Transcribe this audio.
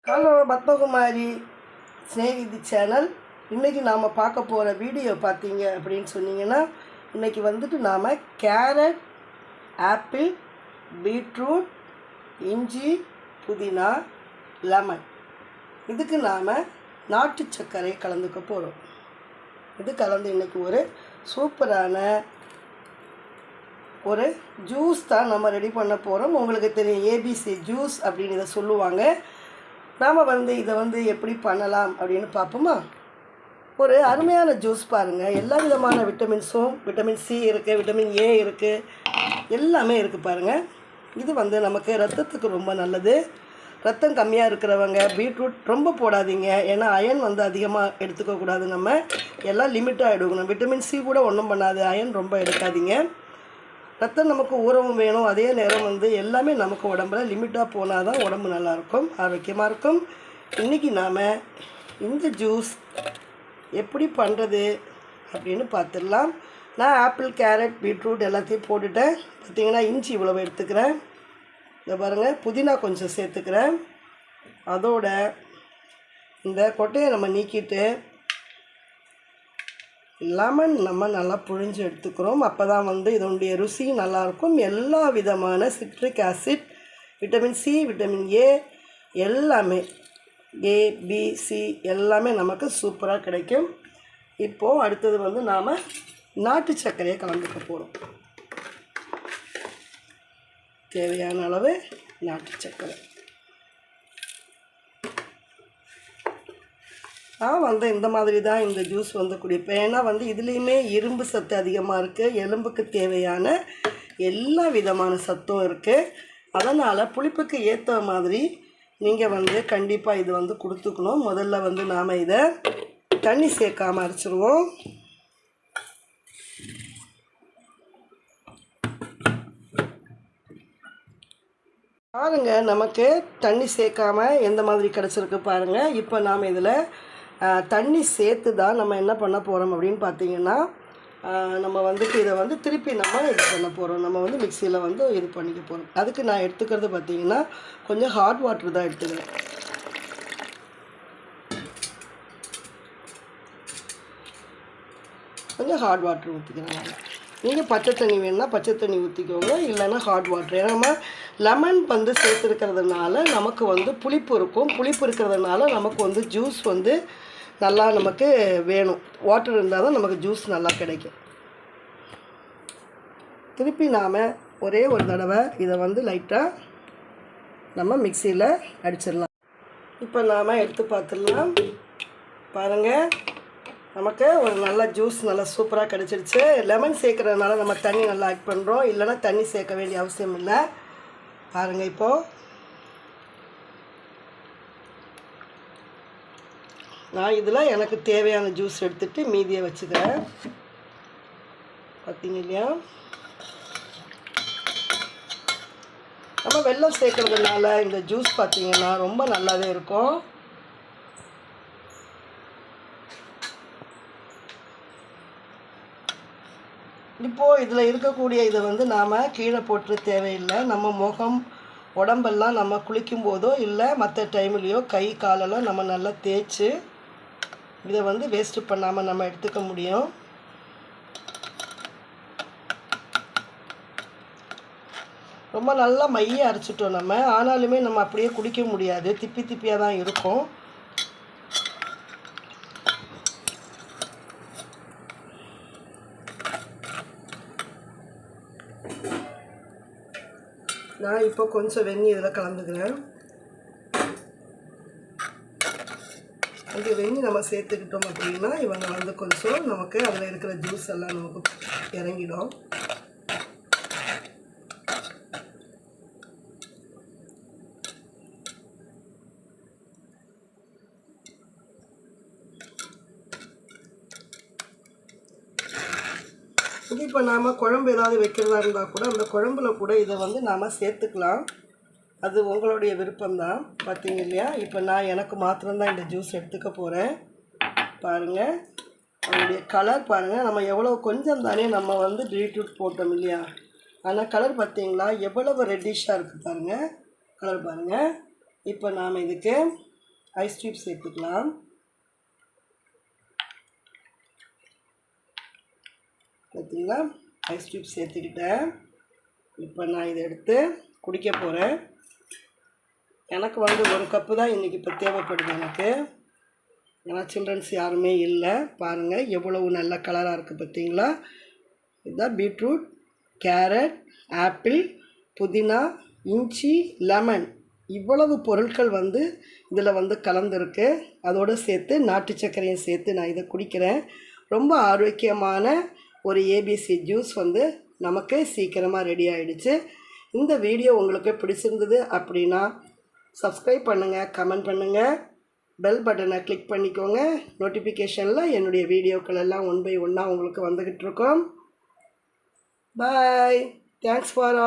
Hello Padmakumari Snehithi channel. இன்றைக்கி நாம் பார்க்க போகிற வீடியோ பார்த்தீங்க அப்படின்னு சொன்னீங்கன்னா, இன்றைக்கி வந்துட்டு நாம் கேரட், ஆப்பிள், பீட்ரூட், இஞ்சி, புதினா, லெமன் இதுக்கு நாம் நாட்டு சர்க்கரை கலந்துக்க போகிறோம். இது கலந்து இன்றைக்கி ஒரு சூப்பரான ஒரு ஜூஸ் தான் நம்ம ரெடி பண்ண போகிறோம். உங்களுக்கு தெரியும், ஏபிசி ஜூஸ் அப்படின்னு இதை சொல்லுவாங்க. நாம் இதை எப்படி பண்ணலாம் அப்படின்னு பார்ப்போமா? ஒரு அருமையான ஜூஸ் பாருங்கள். எல்லா விதமான விட்டமின்ஸும், விட்டமின் சி இருக்குது, விட்டமின் ஏ இருக்குது, எல்லாமே இருக்குது பாருங்கள். இது நமக்கு ரத்தத்துக்கு ரொம்ப நல்லது. ரத்தம் கம்மியாக இருக்கிறவங்க பீட்ரூட் ரொம்ப போடாதீங்க, ஏன்னா அயன் அதிகமாக எடுத்துக்கக்கூடாது. நம்ம எல்லாம் லிமிட்டாக எடுக்கணும். விட்டமின் சி கூட ஒன்றும் பண்ணாது, அயன் ரொம்ப எடுக்காதீங்க. ரத்தம் நமக்கு ஊறவும் வேணும், அதே நேரம் எல்லாமே நமக்கு உடம்புல லிமிட்டாக போனால் தான் உடம்பு நல்லாயிருக்கும், ஆரோக்கியமாக இருக்கும். இன்றைக்கி நாம் இந்த ஜூஸ் எப்படி பண்ணுறது அப்படின்னு பார்த்துடலாம். நான் ஆப்பிள், கேரட், பீட்ரூட் எல்லாத்தையும் போட்டுட்டேன். பார்த்திங்கன்னா இஞ்சி இவ்வளவு எடுத்துக்கிறேன். இதை பாருங்கள், புதினா கொஞ்சம் சேர்த்துக்கிறேன். அதோட இந்த கொட்டையை நம்ம நீக்கிட்டு லெமன் நம்ம நல்லா புழிஞ்சு எடுத்துக்கிறோம். அப்போ தான் இதனுடைய ருசி நல்லாயிருக்கும். எல்லா விதமான citric acid, vitamin C, vitamin A எல்லாமே, ஏ, பி, சி எல்லாமே நமக்கு சூப்பராக கிடைக்கும். இப்போது அடுத்தது நாம் நாட்டு சர்க்கரையை கலந்துக்க போகிறோம். தேவையான அளவு நாட்டு சர்க்கரை. நான் இந்த மாதிரி தான் இந்த ஜூஸ் குடிப்பேன். ஏன்னா இதுலேயுமே இரும்பு சத்து அதிகமாக இருக்குது, எலும்புக்கு தேவையான எல்லா விதமான சத்தும் இருக்குது. அதனால் புளிப்புக்கு ஏற்ற மாதிரி நீங்கள் கண்டிப்பாக இது கொடுத்துக்கணும். முதல்ல நாம் இதை தண்ணி சேர்க்காமல் அரைச்சிருவோம். பாருங்கள், நமக்கு தண்ணி சேர்க்காமல் எந்த மாதிரி கிடச்சிருக்கு பாருங்கள். இப்போ நாம் இதில் தண்ணி சேர்த்து தான் நம்ம என்ன பண்ண போகிறோம் அப்படின்னு பார்த்தீங்கன்னா, நம்ம இதை திருப்பி நம்ம இது பண்ண போகிறோம். நம்ம மிக்சியில் இது பண்ணிக்க போகிறோம். அதுக்கு நான் எடுத்துக்கிறது பார்த்திங்கன்னா கொஞ்சம் ஹாட் வாட்டர் தான் எடுத்துக்கிறேன். கொஞ்சம் ஹாட் வாட்டர் ஊற்றிக்கிறேன். நீங்கள் பச்சை தண்ணி வேணுன்னா பச்சை தண்ணி ஊற்றிக்கோங்க, இல்லைன்னா ஹாட் வாட்டர். ஏன்னா நம்ம லெமன் சேர்த்துருக்கிறதுனால நமக்கு புளிப்பு இருக்கும். புளிப்பு இருக்கிறதுனால நமக்கு ஜூஸ் நல்லா நமக்கு வேணும். வாட்டர் இருந்தால் தான் நமக்கு ஜூஸ் நல்லா கிடைக்கும். திருப்பி நாம் ஒரே ஒரு தடவை இதை லைட்டாக நம்ம மிக்சியில் அடிச்சிடலாம். இப்போ நாம் எடுத்து பார்த்துடலாம். பாருங்கள், நமக்கு ஒரு நல்ல ஜூஸ் நல்லா சூப்பராக கிடச்சிருச்சு. லெமன் சேர்க்குறதுனால நம்ம தண்ணி நல்லா ஆட் பண்ணுறோம், இல்லைன்னா தண்ணி சேர்க்க வேண்டிய அவசியம் இல்லை. பாருங்கள், இப்போது நான் இதில் எனக்கு தேவையான ஜூஸ் எடுத்துகிட்டு மீதியை வச்சுக்கிறேன். பார்த்தீங்க இல்லையா? நம்ம வெல்லம் சேர்க்குறதுனால இந்த ஜூஸ் பார்த்திங்கன்னா ரொம்ப நல்லாவே இருக்கும். இப்போது இதில் இருக்கக்கூடிய இதை நாம் கீழே போட்டு தேவையில்லை. நம்ம முகம், உடம்பெல்லாம் நம்ம குளிக்கும் போதோ இல்லை மற்ற டைம்லேயோ கை காலெல்லாம் நம்ம நல்லா தேய்ச்சி இதை வேஸ்ட்டு பண்ணாமல் நம்ம எடுத்துக்க முடியும். ரொம்ப நல்லா மைய அரைச்சிட்டோம் நம்ம. ஆனாலுமே நம்ம அப்படியே குடிக்க முடியாது, திப்பி திப்பியாக தான் இருக்கும். நான் இப்போ கொஞ்சம் வெந்நீர் இதில் கலந்துக்கிறேன். அந்த வெந்நீர் நம்ம சேர்த்துக்கிட்டோம் அப்படின்னா இவங்க கொஞ்சம் நமக்கு அதில் இருக்கிற ஜூஸ் எல்லாம் நமக்கு இறங்கிடும். இது இப்போ நாம் குழம்பு ஏதாவது வைக்கிறதா இருந்தால் கூட அந்த குழம்புல கூட இதை நாம் சேர்த்துக்கலாம். அது உங்களுடைய விருப்பம்தான். பார்த்தீங்க இல்லையா? இப்போ நான் எனக்கு மாத்திரம்தான் இந்த ஜூஸ் எடுத்துக்க போகிறேன். பாருங்கள், அதனுடைய கலர் பாருங்கள். நம்ம எவ்வளோ கொஞ்சம் தானே நம்ம பீட்ரூட் போட்டோம் இல்லையா? ஆனால் கலர் பார்த்தீங்களா எவ்வளவு ரெட்டிஷாக இருக்குது பாருங்கள். கலர் பாருங்கள். இப்போ நாம் இதுக்கு ஐஸ் க்யூப் சேர்த்துக்கலாம். பார்த்தீங்களா, ஐஸ் க்யூப் சேர்த்துக்கிட்டேன். இப்போ நான் இதை எடுத்து குடிக்க போகிறேன். எனக்கு வந்து 1 கப்பு தான் இன்றைக்கி இப்போ தேவைப்படுது எனக்கு. ஏன்னா சில்ட்ரன்ஸ் யாருமே இல்லை. பாருங்கள் எவ்வளவு நல்ல கலராக இருக்குது பார்த்தீங்களா. இதுதான் பீட்ரூட், கேரட், ஆப்பிள், புதினா, இஞ்சி, லெமன் இவ்வளவு பொருட்கள் வந்து இதில் வந்து கலந்துருக்கு. அதோடு சேர்த்து நாட்டு சர்க்கரையும் சேர்த்து நான் இதை குடிக்கிறேன். ரொம்ப ஆரோக்கியமான ஒரு ஏபிசி ஜூஸ் வந்து நமக்கு சீக்கிரமாக ரெடி ஆகிடுச்சு. இந்த வீடியோ உங்களுக்கு பிடிச்சிருந்தது அப்படின்னா சப்ஸ்கிரைப் பண்ணுங்கள், கமெண்ட் பண்ணுங்கள், பெல் பட்டனை கிளிக் பண்ணிக்கோங்க. நோட்டிஃபிகேஷனில் என்னுடைய வீடியோக்கள் எல்லாம் 1 by 1 உங்களுக்கு வந்துக்கிட்டு இருக்கோம். பாய். Thanks for